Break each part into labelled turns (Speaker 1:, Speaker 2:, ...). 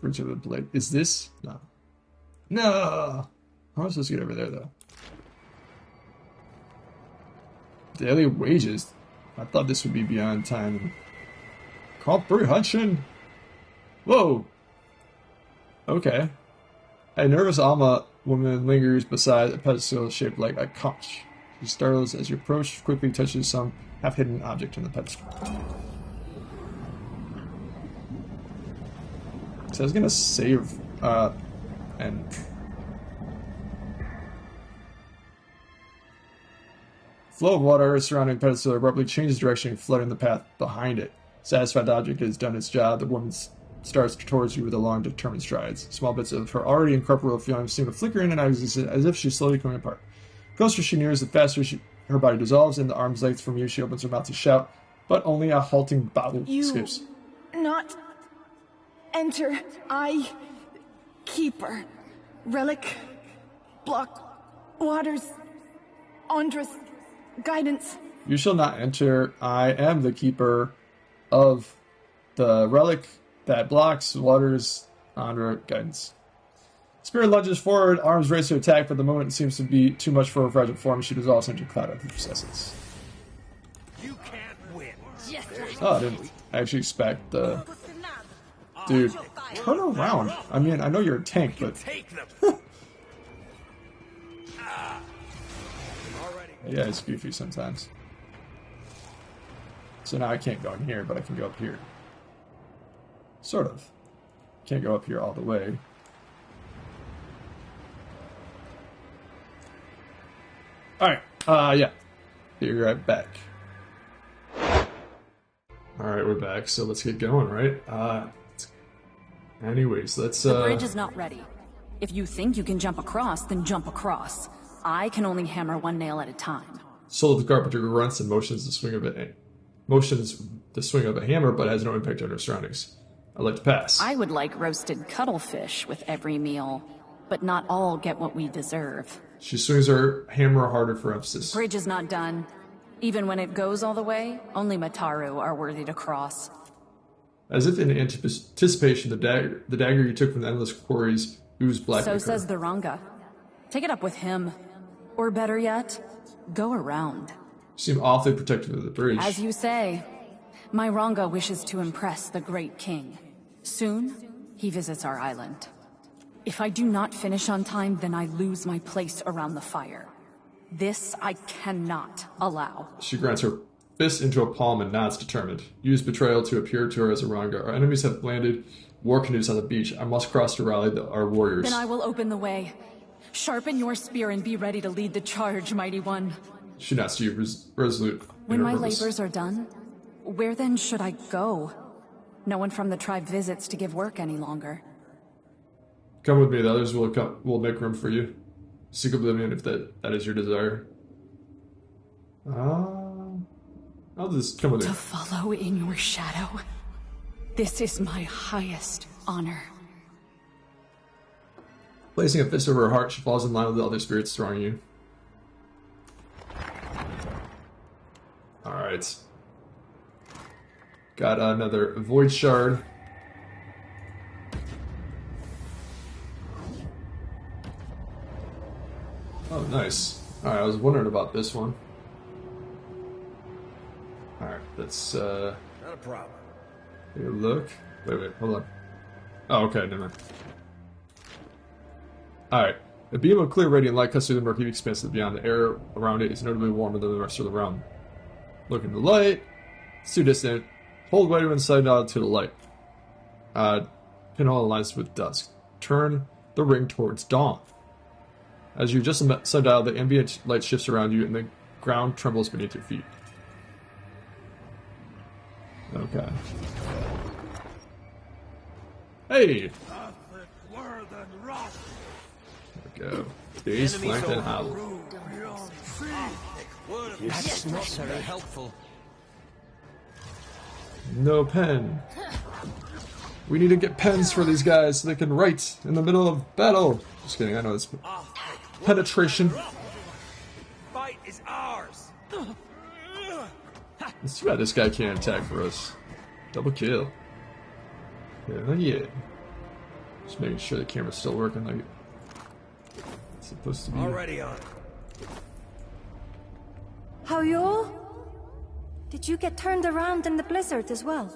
Speaker 1: bridge of the blade. Is this? No. No! How am I supposed to get over there, though? Daily wages? I thought this would be beyond time. Comprehension? Whoa! Okay. A nervous Alma woman lingers beside a pedestal shaped like a conch. She startles as you approach, quickly touches some half-hidden object on the pedestal. So I was gonna save, and... Flow of water surrounding the pedestal abruptly changes direction, flooding the path behind it. Satisfied the object has done its job, the woman starts towards you with a long, determined strides. Small bits of her already incorporeal feelings seem to flicker in and out as if she's slowly coming apart. The closer she nears, the faster her body dissolves. In the arm's length from you, she opens her mouth to shout, but only a halting babble escapes.
Speaker 2: Not enter, I, keeper, relic, block, waters, Andres, guidance.
Speaker 1: You shall not enter. I am the keeper of the relic that blocks waters, Andra, guidance. Spirit lunges forward, arms raise to attack, but the moment seems to be too much for her fragile form. She dissolves into a cloud of essence.
Speaker 3: You can't win.
Speaker 1: Oh, I didn't actually expect the... Dude, turn around. I mean, I know you're a tank, but... Yeah, it's goofy sometimes. So now I can't go in here, but I can go up here. Sort of. Can't go up here all the way. Alright, yeah. Be right back. Alright, we're back, so let's get going, right? Anyways, let's,
Speaker 4: The bridge is not ready. If you think you can jump across, then jump across. I can only hammer one nail at a time.
Speaker 1: Soul of the Carpenter grunts and motions the swing of a hammer, but has no impact on her surroundings. I'd like to pass.
Speaker 4: I would like roasted cuttlefish with every meal, but not all get what we deserve.
Speaker 1: She swings her hammer harder for emphasis.
Speaker 4: Bridge is not done. Even when it goes all the way, only Mataru are worthy to cross.
Speaker 1: As if in anticipation, the dagger you took from the endless quarries oozed black
Speaker 4: So
Speaker 1: liquor.
Speaker 4: says the Ranga. Take it up with him. Or better yet, go around.
Speaker 1: You seem awfully protective of the bridge.
Speaker 4: As you say, my Ranga wishes to impress the great king. Soon, he visits our island. If I do not finish on time, then I lose my place around the fire. This I cannot allow.
Speaker 1: She grants her fist into a palm and nods determined. Use betrayal to appear to her as a Ranga. Our enemies have landed war canoes on the beach. I must cross to rally our warriors.
Speaker 4: Then I will open the way. Sharpen your spear and be ready to lead the charge, mighty one.
Speaker 1: She nods to you, resolute.
Speaker 4: When my labors are done, where then should I go? No one from the tribe visits to give work any longer.
Speaker 1: Come with me, the others will make room for you. Seek oblivion if that is your desire. I'll just come with
Speaker 4: To
Speaker 1: you.
Speaker 4: follow in your shadow. This is my highest honor.
Speaker 1: Placing a fist over her heart, she falls in line with the other spirits throwing you. Alright. Got another void shard. Oh, nice. Alright, I was wondering about this one. Alright, let's,
Speaker 3: Not a problem.
Speaker 1: take a look. Wait, hold on. Oh, okay, never mind. Alright. A beam of clear radiant light cuts through the murky expanse beyond. The air around it is notably warmer than the rest of the realm. Look in the light. It's too distant. Hold right inside out to the light. Pinhole aligns with dusk. Turn the ring towards dawn. As you adjust the sundial, the ambient light shifts around you and the ground trembles beneath your feet. Okay. Hey! There we go. Days flanked and hollow.
Speaker 3: That's not very helpful.
Speaker 1: No pen. We need to get pens for these guys so they can write in the middle of battle. Just kidding, I know it's penetration.
Speaker 3: Fight is ours.
Speaker 1: It's too bad this guy can't attack for us. Double kill. Hell yeah. Just making sure the camera's still working like it's supposed to be.
Speaker 3: Already on.
Speaker 5: How you all? Did you get turned around in the blizzard as well?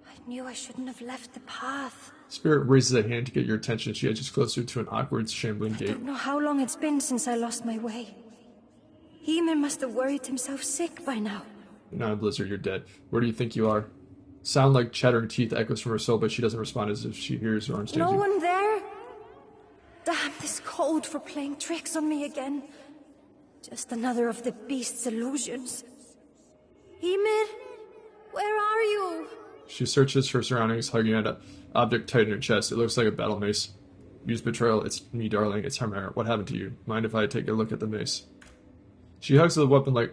Speaker 5: I knew I shouldn't have left the path.
Speaker 1: Spirit raises a hand to get your attention. She edges closer to an awkward, shambling
Speaker 5: I
Speaker 1: gate.
Speaker 5: don't know how long it's been since I lost my way. Ymir must have worried himself sick by now.
Speaker 1: Now, Blizzard, you're dead. Where do you think you are? Sound like chattering teeth echoes from her soul, but she doesn't respond as if she hears or understands
Speaker 5: No
Speaker 1: you.
Speaker 5: one there? Damn this cold for playing tricks on me again. Just another of the beast's illusions. Ymir, where are you?
Speaker 1: She searches her surroundings, hugging at an object tight in her chest. It looks like a battle mace. Use betrayal. It's me, darling. It's Hammer. What happened to you? Mind if I take a look at the mace? She hugs the weapon like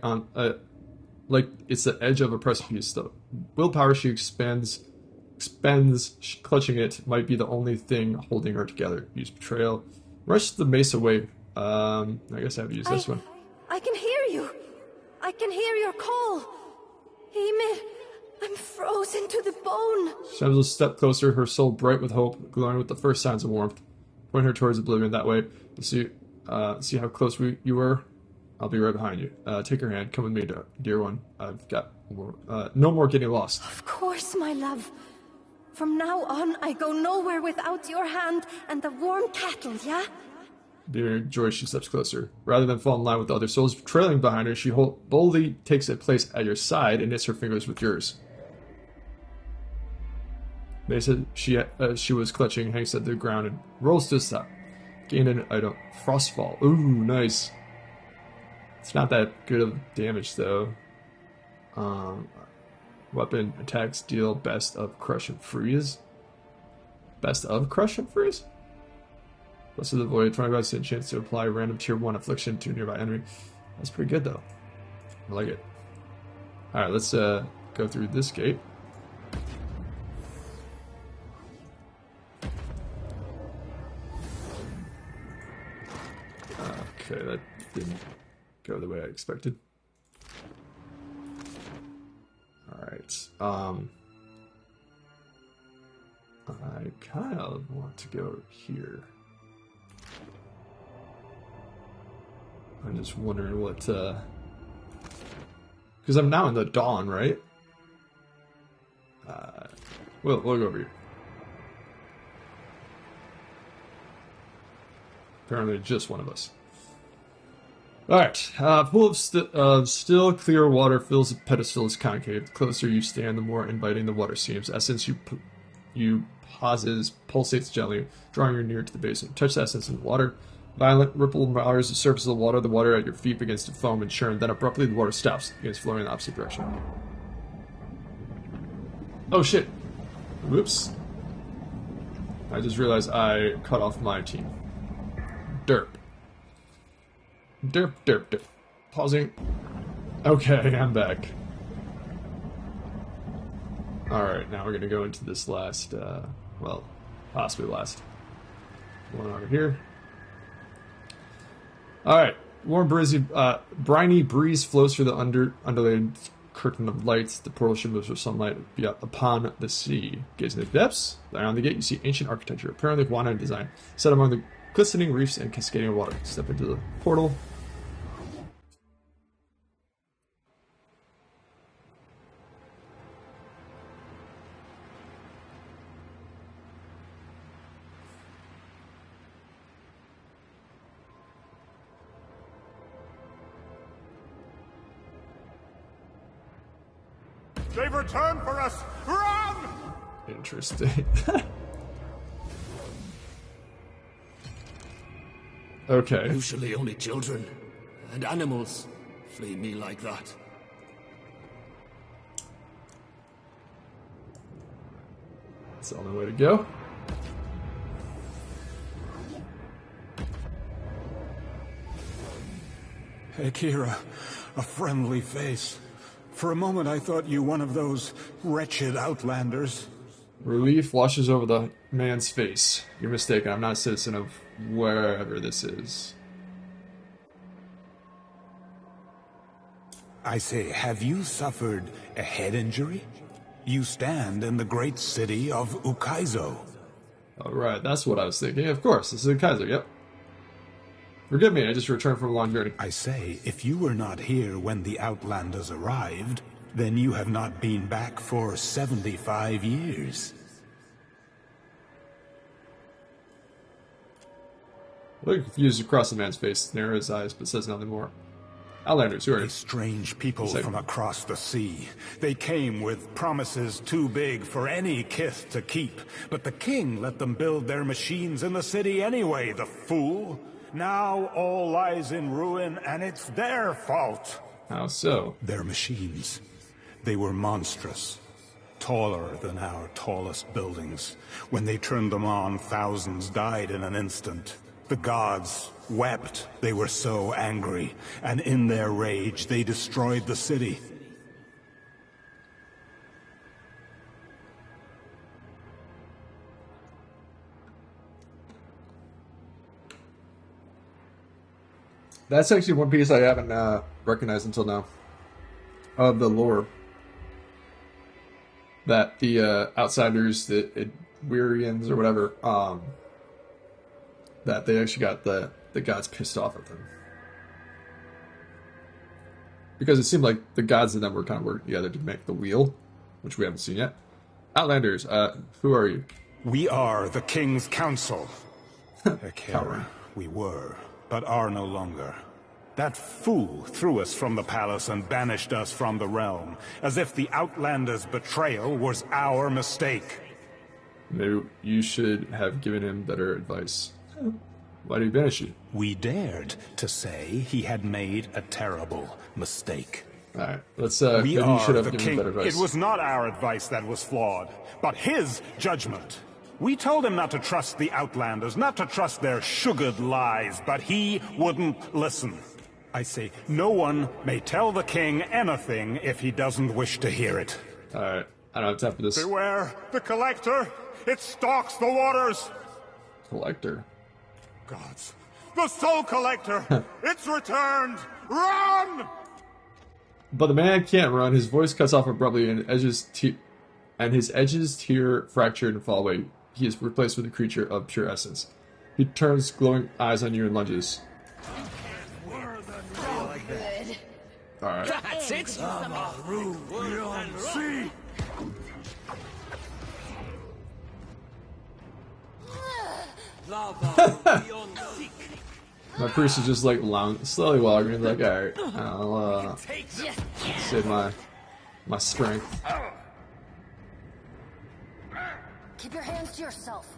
Speaker 1: it's the edge of a precipice. The willpower she expends, clutching it, might be the only thing holding her together. Use betrayal. Rush the mace away. I guess I have to use this one.
Speaker 5: I can hear you. I can hear your call. Ymir, I'm frozen to the bone.
Speaker 1: She comes a step closer, her soul bright with hope, glowing with the first signs of warmth. Point her towards oblivion that way. See how close you were? I'll be right behind you. Take her hand. Come with me, dear one. I've got more, no more getting lost.
Speaker 5: Of course, my love. From now on, I go nowhere without your hand and the warm cattle, yeah?
Speaker 1: Dear joy, she steps closer. Rather than fall in line with the other souls trailing behind her, she boldly takes a place at your side and knits her fingers with yours. They said she was clutching, hangs at the ground and rolls to a stop. Gain an item. Frostfall. Ooh, nice. It's not that good of damage though. Weapon attacks deal best of crush and freeze. Best of crush and freeze? Blessed of the Void, 25% chance to apply random tier 1 affliction to a nearby enemy. That's pretty good though. I like it. Alright, let's go through this gate. Okay, that didn't go the way I expected. Alright, I kind of want to go here. I'm just wondering what, because I'm now in the dawn, right? We'll go over here. Apparently just one of us. Alright, pool of still, clear water fills the pedestal's concave. The closer you stand, the more inviting the water seems. Essence you pauses, pulsates gently, drawing you near to the basin. Touch the essence in the water. Violent ripple bars the surface of the water at your feet begins to foam and churn, then abruptly the water stops, begins flowing in the opposite direction. Oh shit! Whoops. I just realized I cut off my team. Derp. Derp, derp, derp. Pausing. Okay, I'm back. Alright, now we're gonna go into this last, well, possibly last one over here. Alright, warm, briny breeze flows through the underlaid curtain of lights. The portal shimmers with sunlight upon the sea. Gazing at the depths, beyond the gate, you see ancient architecture, apparently Hawaiian design, set among the glistening reefs and cascading water. Step into the portal.
Speaker 6: They've returned for us! Run!
Speaker 1: Interesting. Okay.
Speaker 7: Usually only children and animals flee me like that.
Speaker 1: That's the only way to go.
Speaker 6: Akira, a friendly face. For a moment I thought you one of those wretched outlanders.
Speaker 1: Relief washes over the man's face. You're mistaken. I'm not a citizen of wherever this is.
Speaker 6: I say, have you suffered a head injury? You stand in the great city of Ukaizo.
Speaker 1: Alright, that's what I was thinking. Of course, this is a Kaiser, yep. Forgive me, I just returned from a long journey.
Speaker 6: I say, if you were not here when the Outlanders arrived, then you have not been back for 75 years.
Speaker 1: Looking confused across the man's face, narrow his eyes, but says nothing more. Outlanders, who are you?
Speaker 6: Strange people from across the sea. They came with promises too big for any kith to keep, but the king let them build their machines in the city anyway, the fool. Now all lies in ruin, and it's their fault.
Speaker 1: How so?
Speaker 6: Their machines. They were monstrous. Taller than our tallest buildings. When they turned them on, thousands died in an instant. The gods wept. They were so angry, and in their rage, they destroyed the city.
Speaker 1: That's actually one piece I haven't recognized until now. Of the lore. That the outsiders, the Weirians or whatever, that they actually got the gods pissed off at them. Because it seemed like the gods and them were kind of working together to make the wheel, which we haven't seen yet. Outlanders, who are you?
Speaker 6: We are the King's Council.
Speaker 1: Coward.
Speaker 6: We were, but are no longer. That fool threw us from the palace and banished us from the realm, as if the Outlanders' betrayal was our mistake.
Speaker 1: Maybe you should have given him better advice. Why did he banish you?
Speaker 6: We dared to say he had made a terrible mistake.
Speaker 1: Alright, let's, maybe you should have given him better advice.
Speaker 6: It was not our advice that was flawed, but his judgment. We told him not to trust the Outlanders, not to trust their sugared lies, but he wouldn't listen. I say, no one may tell the king anything if he doesn't wish to hear it.
Speaker 1: Alright, I don't have time for this.
Speaker 6: Beware the Collector! It stalks the waters!
Speaker 1: Collector?
Speaker 6: Gods. The Soul Collector! It's returned! Run!
Speaker 1: But the man can't run. His voice cuts off abruptly and his edges tear fractured and fall away. He is replaced with a creature of pure essence. He turns glowing eyes on you and lunges. Alright.
Speaker 3: That's it!
Speaker 6: See!
Speaker 1: My priest is just like slowly walking. Like, alright, I'll save my strength.
Speaker 5: Keep your hands to yourself.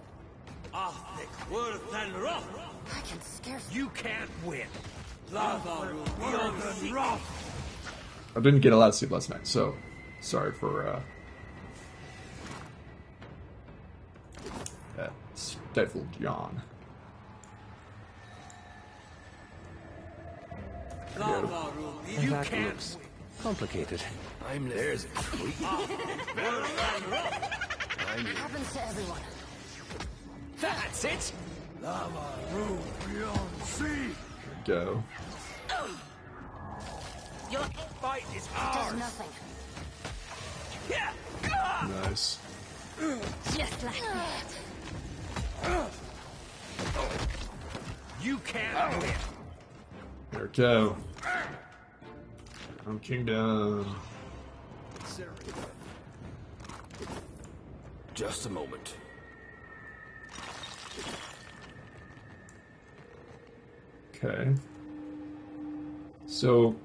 Speaker 3: Thick, worse than rough.
Speaker 5: I can scarcely.
Speaker 3: You can't win. Lava rule beyond seek.
Speaker 1: I didn't get a lot of sleep last night, so sorry for that stifled yawn.
Speaker 3: Lava rule. You can't win.
Speaker 7: Complicated. I'm there's a creep.
Speaker 5: Happens to everyone.
Speaker 3: That's it. Lava rule beyond sea.
Speaker 1: Go.
Speaker 3: Your fight is
Speaker 5: Does
Speaker 3: ours.
Speaker 5: nothing.
Speaker 3: Yeah.
Speaker 1: Nice.
Speaker 5: Just like that.
Speaker 3: You can't win.
Speaker 1: There we go. Kingdom.
Speaker 7: Just a moment.
Speaker 1: Okay. So,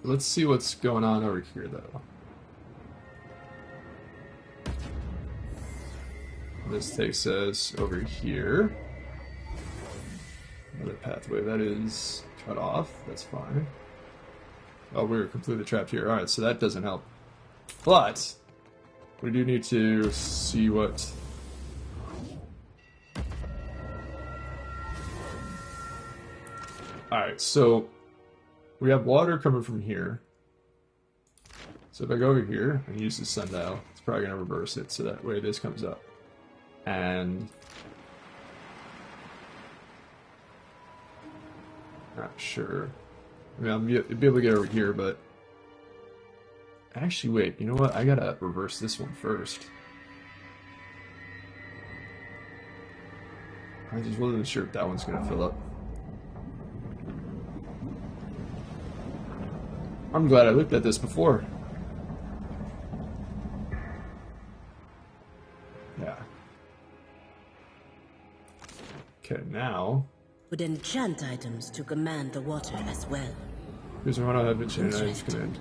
Speaker 1: let's see what's going on over here, though. This takes us over here. Another pathway that is cut off. That's fine. Oh, we're completely trapped here. Alright, so that doesn't help. But, we do need to see what... Alright, so we have water coming from here. So if I go over here and use the sundial, it's probably going to reverse it, so that way this comes up. And... not sure. I mean, I'll be able to get over here, but... Actually, wait, you know what? I gotta reverse this one first. I just wasn't sure if that one's gonna fill up. I'm glad I looked at this before. Yeah. Okay, now.
Speaker 8: Would enchant items to command the water as well.
Speaker 1: Here's one I have enchanted items command.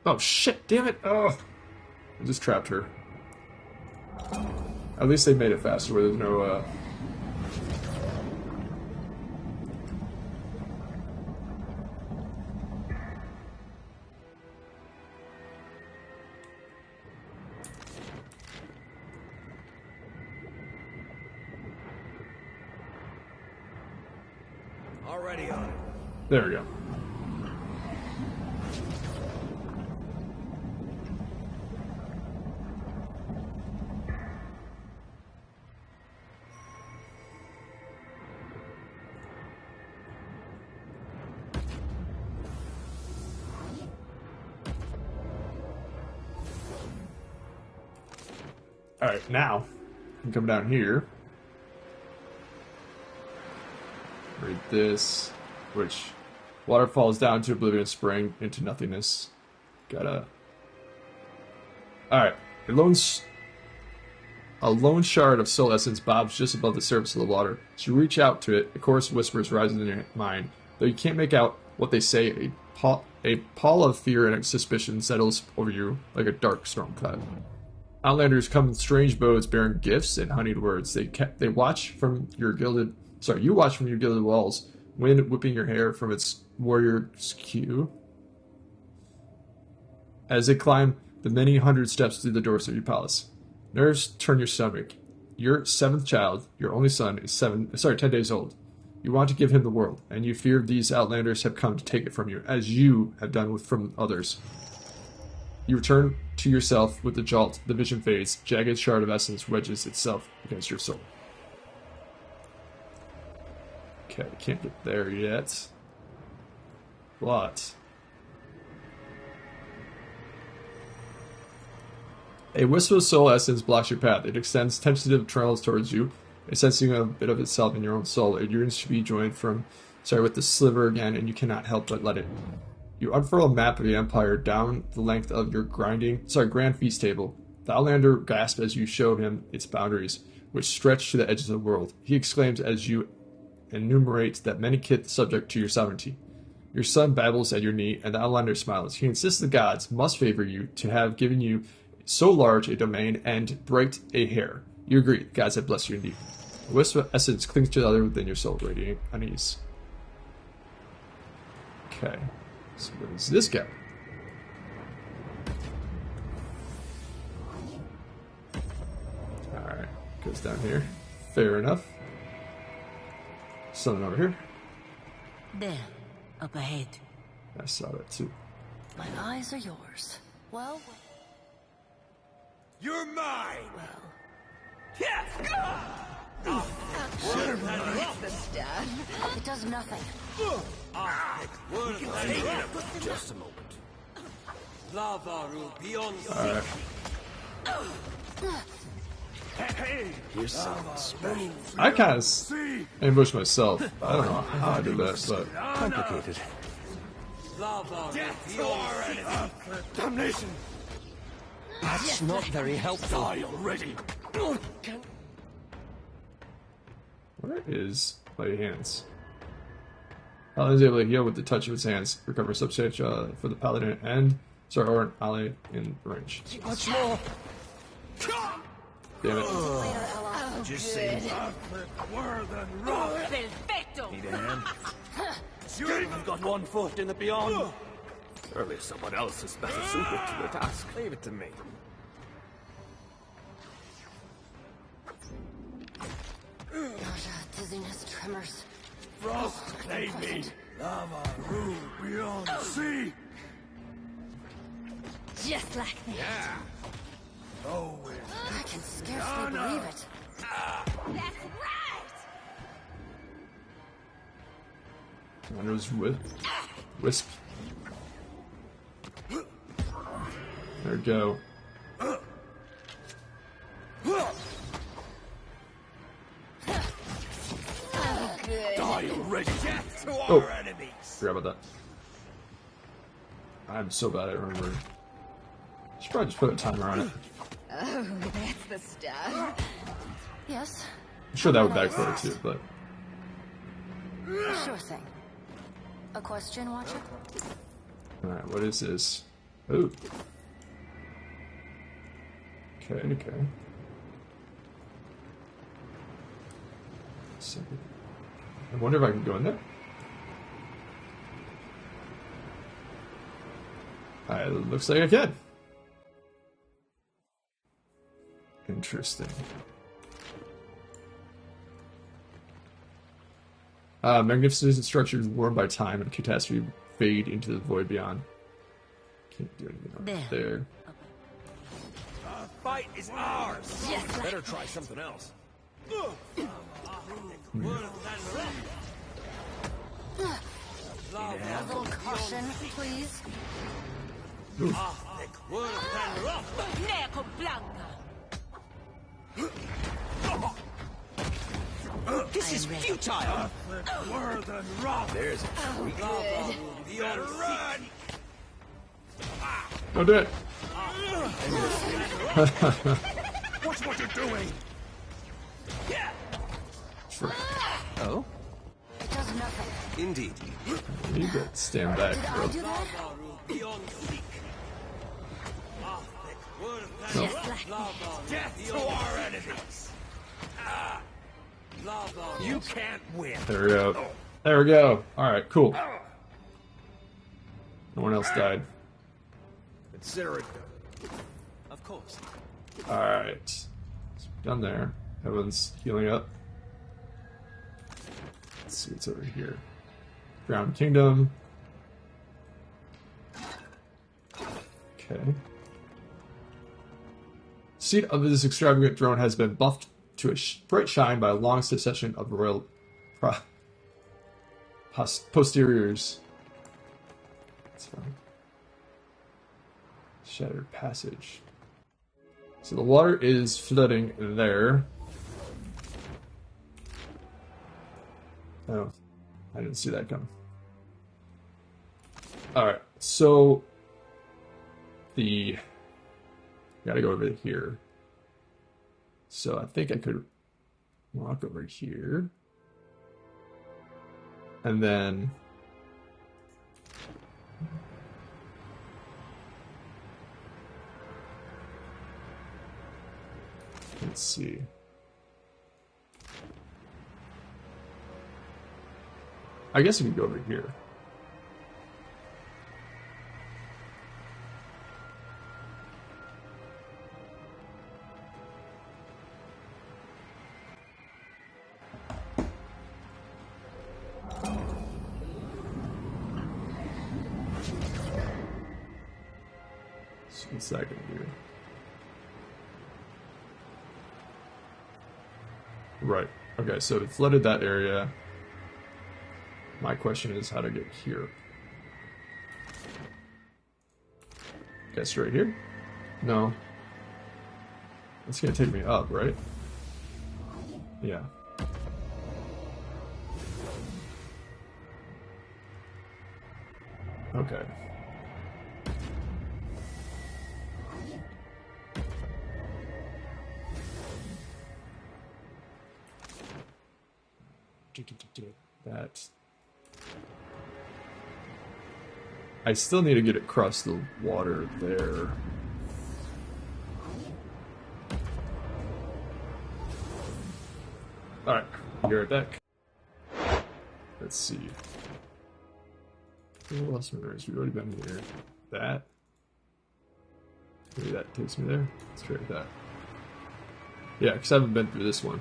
Speaker 1: Oh shit, damn it! Oh! I just trapped her. At least they made it faster where there's no,
Speaker 3: Already on it.
Speaker 1: There we go. Alright, now, I can come down here. Read this, which water falls down to oblivion, spraying into nothingness. Gotta. Alright, a lone shard of soul essence bobs just above the surface of the water. As you reach out to it, a chorus of whispers rises in your mind. Though you can't make out what they say, a pall of fear and suspicion settles over you like a dark storm cloud. Outlanders come in strange boats bearing gifts and honeyed words. They watch from your gilded. Sorry, you watch from your gilded walls, wind whipping your hair from its warrior's queue. As they climb the many hundred steps to the doors of your palace, nerves turn your stomach. Your seventh child, your only son, is 10 days old. You want to give him the world, and you fear these outlanders have come to take it from you, as you have done from others. You return to yourself with the jolt. The vision fades. Jagged shard of essence wedges itself against your soul. Okay, can't get there yet. But a wisp of soul essence blocks your path. It extends tentative trails towards you, sensing a bit of itself in your own soul. It yearns to be joined with the sliver again, and you cannot help but let it. You unfurl a map of the Empire down the length of your grand feast table. The Outlander gasps as you show him its boundaries, which stretch to the edges of the world. He exclaims as you enumerate that many kith subject to your sovereignty. Your son babbles at your knee, and the Outlander smiles. He insists the gods must favor you to have given you so large a domain and bright a hair. You agree. The gods have blessed you indeed. A wisp of essence clings to the other within your soul, radiating unease. Okay. So what is this guy? Alright, goes down here. Fair enough. Something over here.
Speaker 8: There, up ahead.
Speaker 1: I saw that too.
Speaker 8: My eyes are yours. Well,
Speaker 3: You're mine!
Speaker 8: well.
Speaker 3: Yes!
Speaker 8: It does nothing.
Speaker 7: Just a moment.
Speaker 3: Lavaru beyond
Speaker 1: Alright.
Speaker 7: Here's something special.
Speaker 1: I kind of ambushed myself. I don't know how I did that, but
Speaker 7: Complicated.
Speaker 3: Lavaru beyond
Speaker 7: Damnation! That's not very helpful. Die already.
Speaker 1: where is Lay Hands? Paladin is able to heal with the touch of his hands, recover substantial for the paladin and or an ally in range.
Speaker 7: Much more.
Speaker 1: Damn it.
Speaker 7: Just say Need a hand? You've got one foot in the beyond. Surely someone else is better suited to the task. Leave it to me.
Speaker 8: Dizziness, tremors.
Speaker 3: Frost claim me! Lavaru beyond sea!
Speaker 5: Just like that.
Speaker 3: Yeah! Always.
Speaker 8: I can scarcely believe it.
Speaker 5: That's right!
Speaker 1: One was Wisp. There we go.
Speaker 3: Die already! Death to
Speaker 1: Oh.
Speaker 3: our enemies!
Speaker 1: Forgot about that. I'm so bad at remembering. Should probably just put a timer on it.
Speaker 2: Oh, that's the stuff.
Speaker 5: Yes,
Speaker 1: I'm sure that would backfire too, but
Speaker 5: sure thing. A question, Watcher?
Speaker 1: alright, what is this? Ooh. Okay. Second. I wonder if I can go in there. It looks like I can. Interesting. Magnificent structures worn by time and catastrophe fade into the void beyond. Can't do anything out there.
Speaker 3: The fight is ours! Yes, better try something else.
Speaker 5: A little caution, please.
Speaker 3: This is futile! There's a treat. You gotta run!
Speaker 1: Don't do it!
Speaker 3: Watch what you're doing!
Speaker 1: Frick.
Speaker 3: Oh?
Speaker 5: It does nothing.
Speaker 3: Indeed.
Speaker 1: You better stand back,
Speaker 5: Did I
Speaker 1: bro.
Speaker 5: do that?
Speaker 1: No.
Speaker 3: Death to our enemies! You can't win!
Speaker 1: There we go. There we go. Alright, cool. No one else died.
Speaker 3: Consider it done. Of course.
Speaker 1: Alright. Done there. Everyone's healing up. Let's see what's over here. Ground Kingdom. Okay. Seat of this extravagant throne has been buffed to a bright shine by a long succession of royal posteriors. That's fine. Shattered passage. So the water is flooding there. Oh, I didn't see that coming. Alright, so gotta go over here. So I think I could walk over here. And then let's see. I guess we can go over here. Just a second here. Right. Okay, so it flooded that area. My question is how to get here. Guess right here? No. It's gonna take me up, right? Yeah. Okay. That. I still need to get across the water there. Alright, be right back. Let's see. What else are there? We've already been here. That. Maybe that takes me there. Let's try that. Yeah, because I haven't been through this one.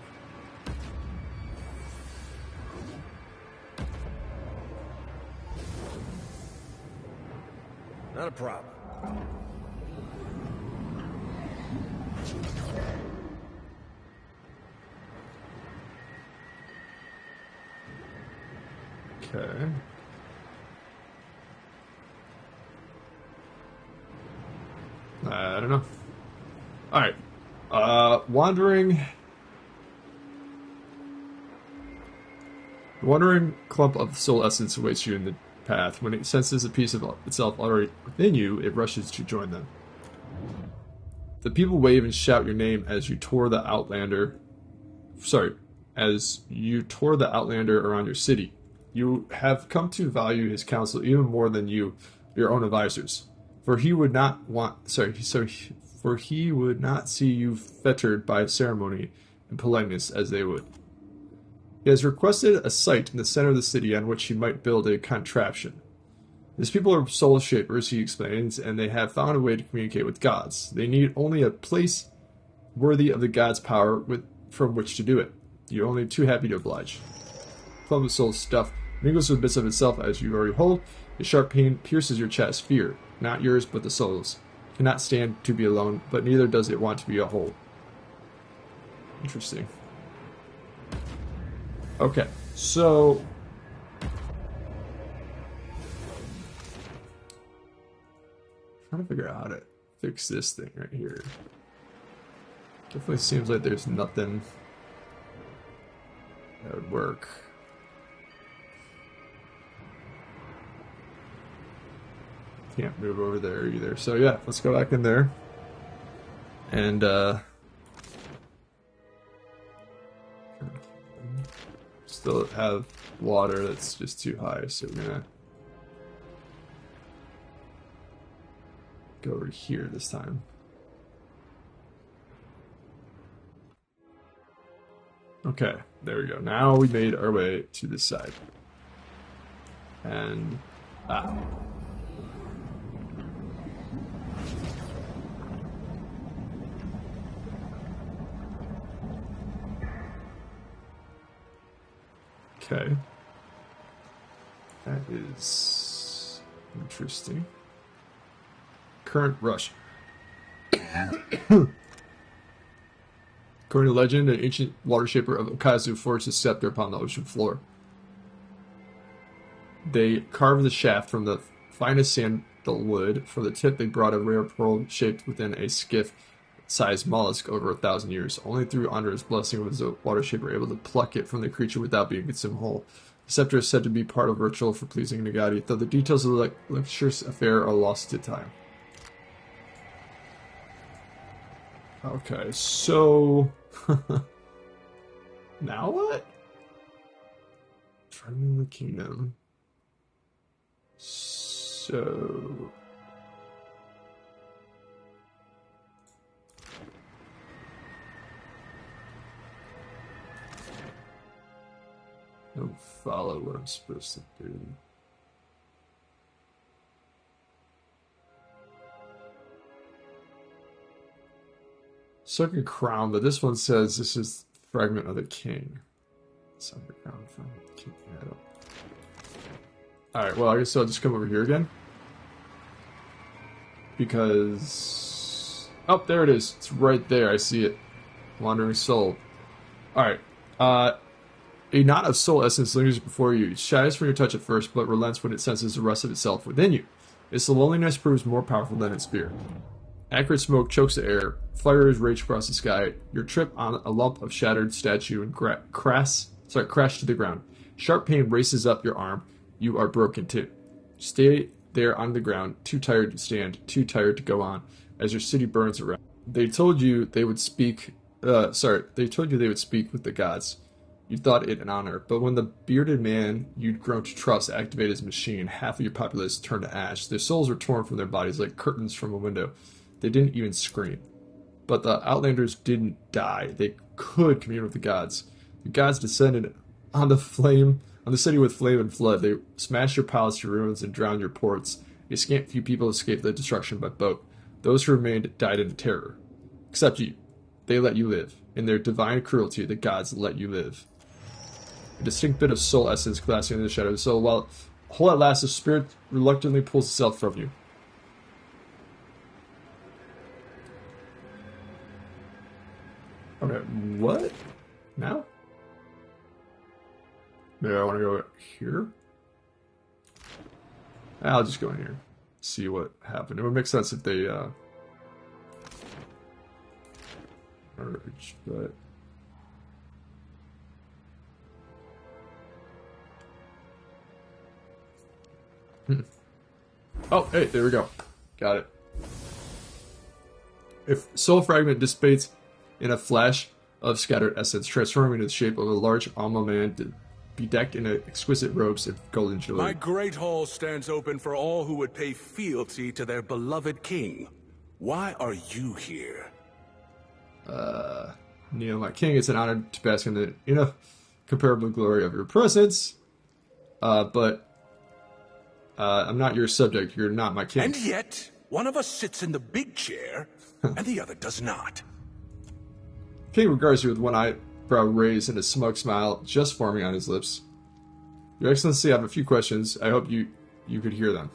Speaker 3: Not a problem.
Speaker 1: Okay. I don't know. Alright. Wandering clump of soul essence awaits you in the path. When it senses a piece of itself already within you, it rushes to join them. The people wave and shout your name as you tour the Outlander. As you tour the Outlander around your city. You have come to value his counsel even more than your own advisors. For he would not see you fettered by ceremony and politeness as they would. He has requested a site in the center of the city on which he might build a contraption. His people are soul shapers, he explains, and they have found a way to communicate with gods. They need only a place worthy of the god's power from which to do it. You're only too happy to oblige. Clump of soul stuff mingles with bits of itself as you already hold. A sharp pain pierces your chest. Fear, not yours, but the soul's. Cannot stand to be alone, but neither does it want to be a whole. Interesting. Okay, so trying to figure out how to fix this thing right here. Definitely seems like there's nothing that would work. Can't move over there either. So yeah, let's go back in there. And still have water that's just too high, so we're gonna go over here this time. Okay, there we go. Now we made our way to this side. And okay. That is interesting. Current rush. According to legend, an ancient water shaper of Okazu forged his scepter upon the ocean floor. They carved the shaft from the finest sandalwood. For the tip, they brought a rare pearl shaped within a skiff-sized mollusk over 1,000 years. Only through Andra's blessing was the water shaper able to pluck it from the creature without being consumed whole. The scepter is said to be part of a ritual for pleasing Nagati, though the details of the luxurious affair are lost to time. Okay, so now what? Turning the kingdom. So don't follow what I'm supposed to do. Second crown, but this one says this is fragment of the king. Second crown from the king. Alright, well, I guess I'll just come over here again. Because... oh, there it is. It's right there. I see it. Wandering soul. Alright. A knot of soul essence lingers before you. It shies from your touch at first, but relents when it senses the rest of itself within you. Its loneliness proves more powerful than its spirit. Acrid smoke chokes the air. Fires rage across the sky. Your trip on a lump of shattered statue and crash to the ground. Sharp pain races up your arm. You are broken too. Stay there on the ground, too tired to stand, too tired to go on, as your city burns around. They told you they would speak. They told you they would speak with the gods. You thought it an honor, but when the bearded man you'd grown to trust activated his machine, half of your populace turned to ash. Their souls were torn from their bodies like curtains from a window. They didn't even scream. But the Outlanders didn't die. They could commune with the gods. The gods descended on the city with flame and flood. They smashed your palace to ruins and drowned your ports. A scant few people escaped the destruction by boat. Those who remained died in terror. Except you. They let you live. In their divine cruelty, the gods let you live. A distinct bit of soul essence glassing in the shadow of the soul. While whole at last, the spirit reluctantly pulls itself from you. Okay, what? Now? Maybe I want to go here? I'll just go in here. See what happened. It would make sense if they, merge, but oh, hey, there we go. Got it. If soul fragment dissipates in a flash of scattered essence, transforming into the shape of a large alma man bedecked in exquisite robes of golden jewelry.
Speaker 3: My great hall stands open for all who would pay fealty to their beloved king. Why are you here?
Speaker 1: Neo, my king, it's an honor to bask in the incomparable glory of your presence. But I'm not your subject. You're not my king.
Speaker 3: And yet, one of us sits in the big chair, and the other does not.
Speaker 1: King regards you with one eyebrow raised and a smug smile just forming on his lips. Your Excellency, I have a few questions. I hope you could hear them.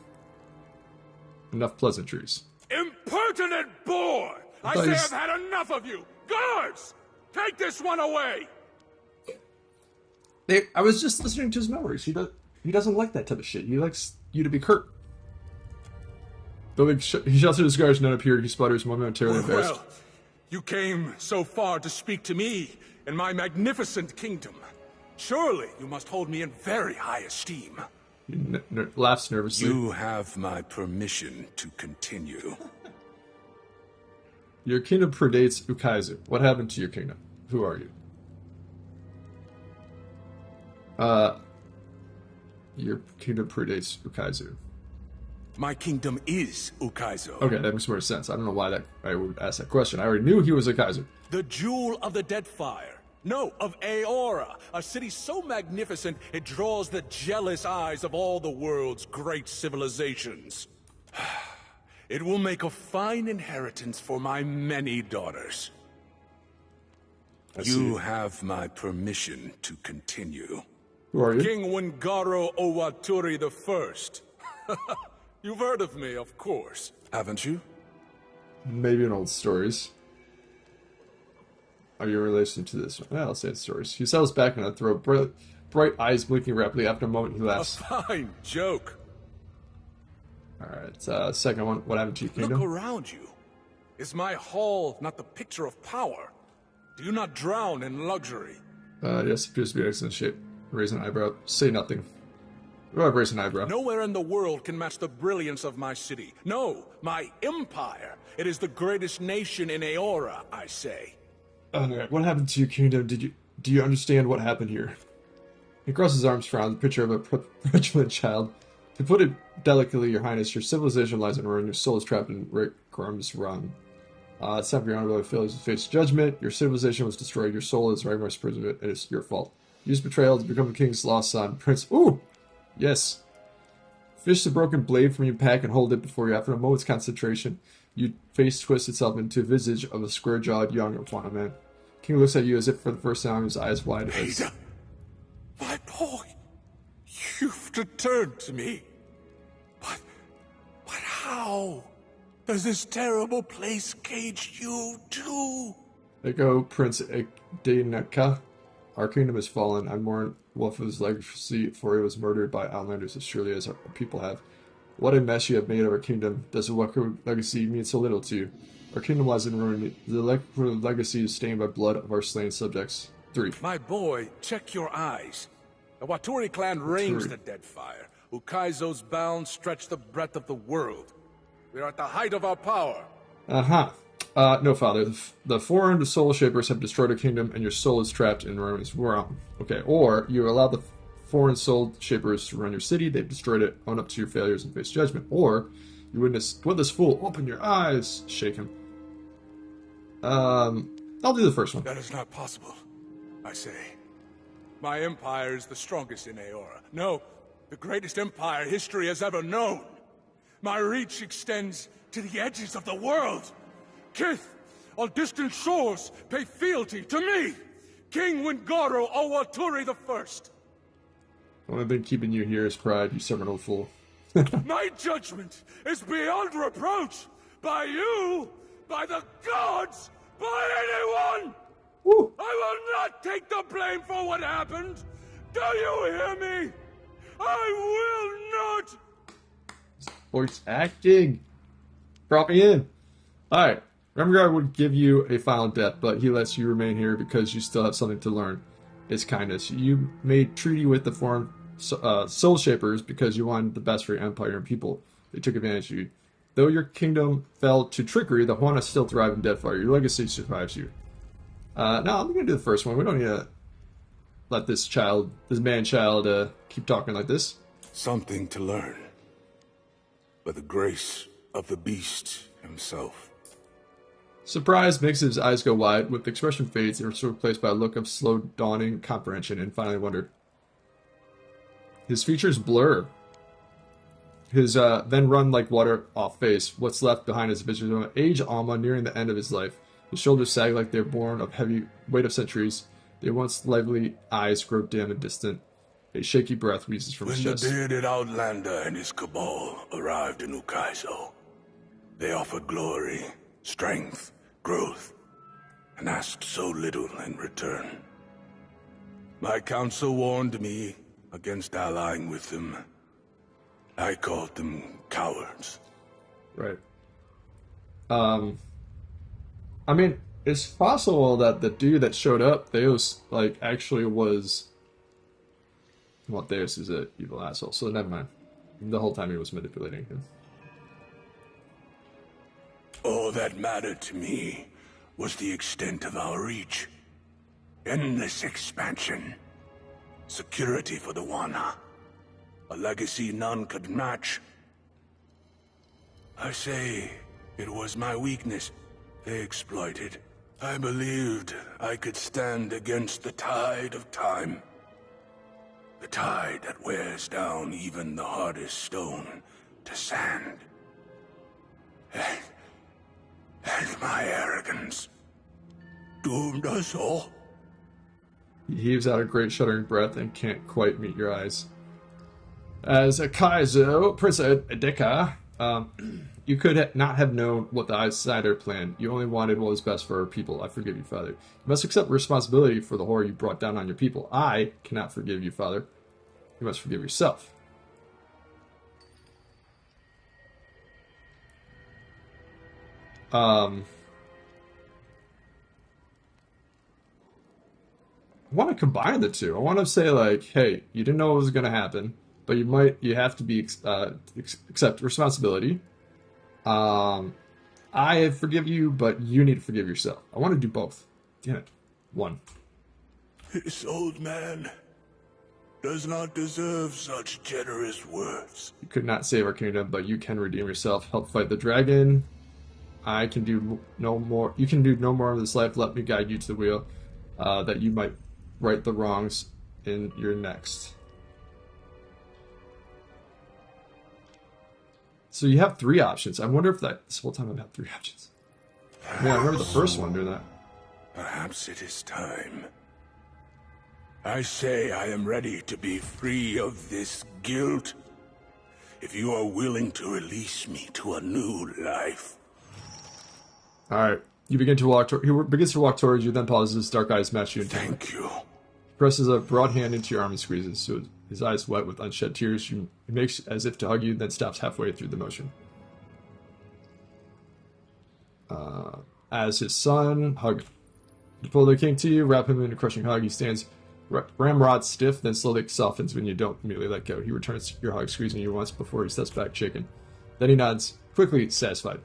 Speaker 1: Enough pleasantries.
Speaker 3: Impertinent boy! I say I've had enough of you! Guards! Take this one away!
Speaker 1: I was just listening to his memories. He doesn't like that type of shit. He likes you to be curt. Though he shouts at his guards, none appeared. He sputters momentarily embarrassed.
Speaker 3: Well, you came so far to speak to me in my magnificent kingdom. Surely you must hold me in very high esteem.
Speaker 1: He laughs nervously.
Speaker 3: You have my permission to continue.
Speaker 1: Your kingdom predates Ukaizu. What happened to your kingdom? Who are you? Your kingdom predates Ukaizu.
Speaker 3: My kingdom is Ukaizo.
Speaker 1: Okay, that makes more sense. I don't know why I would ask that question. I already knew he was a Kaiser.
Speaker 3: The jewel of the Deadfire. No, of Aora, a city so magnificent it draws the jealous eyes of all the world's great civilizations. It will make a fine inheritance for my many daughters. You have my permission to continue.
Speaker 1: Who are you?
Speaker 3: King Wingaro Owaturi I. You've heard of me, of course, haven't you?
Speaker 1: Maybe in old stories. Are you in relation to this one? Well, I'll say it's stories. He settles back in a throw, bright eyes blinking rapidly. After a moment, he laughs.
Speaker 3: A fine joke.
Speaker 1: Alright, second one. What happened to your kingdom?
Speaker 3: Look around you. Is my hall not the picture of power? Do you not drown in luxury?
Speaker 1: Yes, appears to be in excellent shape. Raise an eyebrow. Say nothing. Raise an eyebrow.
Speaker 3: Nowhere in the world can match the brilliance of my city. No, my empire. It is the greatest nation in Aora, I say.
Speaker 1: Alright, what happened to your kingdom? Do you understand what happened here? He crosses his arms, frowns, the picture of a petulant child. To put it delicately, Your Highness, your civilization lies in ruin. Your soul is trapped in Ragmar's run. It's time for your honorable failures to face judgment. Your civilization was destroyed. Your soul is Ragmar's prison. It is your fault. Use betrayal to become the king's lost son. Prince. Ooh! Yes. Fish the broken blade from your pack and hold it before you. After a moment's concentration, your face twists itself into a visage of a square-jawed young Iguana man. King looks at you as if for the first time, his eyes wide.
Speaker 3: Ada! My boy! You've returned to me. But how does this terrible place cage you too?
Speaker 1: There go, Prince Deneka. Our kingdom has fallen. I mourn Wolf's legacy, for he was murdered by outlanders as surely as our people have. What a mess you have made of our kingdom. Does the Waku legacy mean so little to you? Our kingdom lies in ruin. The legacy is stained by blood of our slain subjects. 3.
Speaker 3: My boy, check your eyes. The Waturi clan reigns the Deadfire. Ukaizo's bounds stretch the breadth of the world. We are at the height of our power.
Speaker 1: No, Father. The foreign soul shapers have destroyed our kingdom, and your soul is trapped in ruins. Okay, or you allow the foreign soul shapers to run your city. They've destroyed it. Own up to your failures and face judgment. Or you witness this fool. Open your eyes. Shake him. I'll do the first one.
Speaker 3: That is not possible, I say. My empire is the strongest in Aora. No, the greatest empire history has ever known. My reach extends to the edges of the world. Kith, on distant shores, pay fealty to me, King Wingaro Owaturi I.
Speaker 1: What I've been keeping you here is pride, you stubborn old fool.
Speaker 3: My judgment is beyond reproach by you, by the gods, by anyone!
Speaker 1: Woo.
Speaker 3: I will not take the blame for what happened! Do you hear me? I will not!
Speaker 1: Voice acting. Brought me in. Alright. Remgar would give you a final death, but he lets you remain here because you still have something to learn. It's kindness. You made treaty with the foreign soul shapers because you wanted the best for your empire and people. They took advantage of you. Though your kingdom fell to trickery, the Huana still thrive in Deadfire. Your legacy survives you. Now, I'm going to do the first one. We don't need to let this man-child, keep talking like this.
Speaker 3: Something to learn. By the grace of the beast himself.
Speaker 1: Surprise makes his eyes go wide. With the expression fades, they are replaced by a look of slow dawning comprehension and finally wonder. His features blur. His then run like water off face. What's left behind is a vision of an aged Alma nearing the end of his life. His shoulders sag like they're born of heavy weight of centuries. Their once lively eyes grow dim and distant. A shaky breath wheezes from his chest.
Speaker 3: When the bearded outlander and his cabal arrived in Ukaizo, they offered glory, strength, growth, and asked so little in return. My council warned me against allying with them. I called them cowards.
Speaker 1: Right. I mean, it's possible that the dude that showed up, Theos, like, actually was... Well, Theos is an evil asshole, so never mind. The whole time he was manipulating him.
Speaker 3: All that mattered to me was the extent of our reach. Endless expansion. Security for the Wana. A legacy none could match. I say, it was my weakness they exploited. I believed I could stand against the tide of time. The tide that wears down even the hardest stone to sand. And my arrogance doomed us all.
Speaker 1: He heaves out a great shuddering breath and can't quite meet your eyes. As a Kaizo, Prince Edeka, you could not have known what the outsider planned. You only wanted what was best for our people. I forgive you, Father. You must accept responsibility for the horror you brought down on your people. I cannot forgive you, Father. You must forgive yourself. I want to combine the two. I want to say, like, hey, you didn't know what was going to happen, but you have to be accept responsibility. I forgive you, but you need to forgive yourself. I want to do both. Damn it. One.
Speaker 3: This old man does not deserve such generous words.
Speaker 1: You could not save our kingdom, but you can redeem yourself. Help fight the dragon. I can do no more. You can do no more of this life. Let me guide you to the wheel, that you might right the wrongs in your next. So you have three options. I wonder if this whole time I've had three options. Yeah, I remember the first one doing that.
Speaker 3: Perhaps it is time. I say I am ready to be free of this guilt. If you are willing to release me to a new life.
Speaker 1: All right. You begin to walk. He begins to walk towards you, then pauses. Dark eyes match you.
Speaker 3: Thank you.
Speaker 1: He presses a broad hand into your arm and squeezes. So his eyes wet with unshed tears. He makes as if to hug you, then stops halfway through the motion. As his son, hug. You pull the king to you, wrap him in a crushing hug. He stands ramrod stiff, then slowly softens when you don't immediately let go. He returns your hug, squeezing you once before he steps back, shaken. Then he nods, quickly satisfied.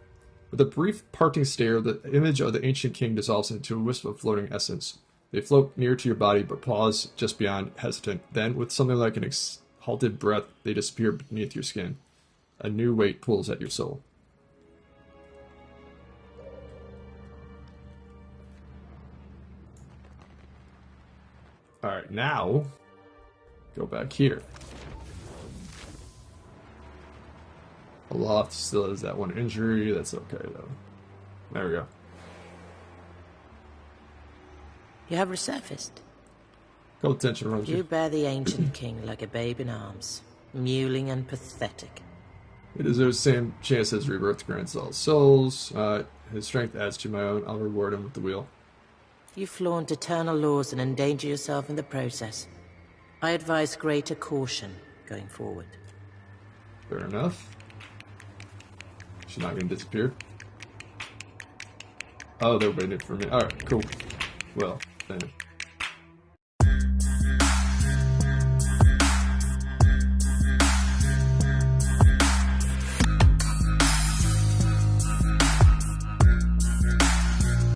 Speaker 1: With a brief parting stare, the image of the ancient king dissolves into a wisp of floating essence. They float near to your body, but pause just beyond, hesitant. Then, with something like an exhalted breath, they disappear beneath your skin. A new weight pulls at your soul. Alright, now, go back here. Aloft still has that one injury. That's okay, though. There we go.
Speaker 8: You have resurfaced.
Speaker 1: Call attention, Roger.
Speaker 8: You bear the ancient king like a babe in arms, mewling and pathetic.
Speaker 1: It deserves the same chance as rebirth grants all souls. His strength adds to my own. I'll reward him with the wheel.
Speaker 8: You flaunt eternal laws and endanger yourself in the process. I advise greater caution going forward.
Speaker 1: Fair enough. She's not going to disappear. Oh, they're waiting for me. Alright, cool. Well, then.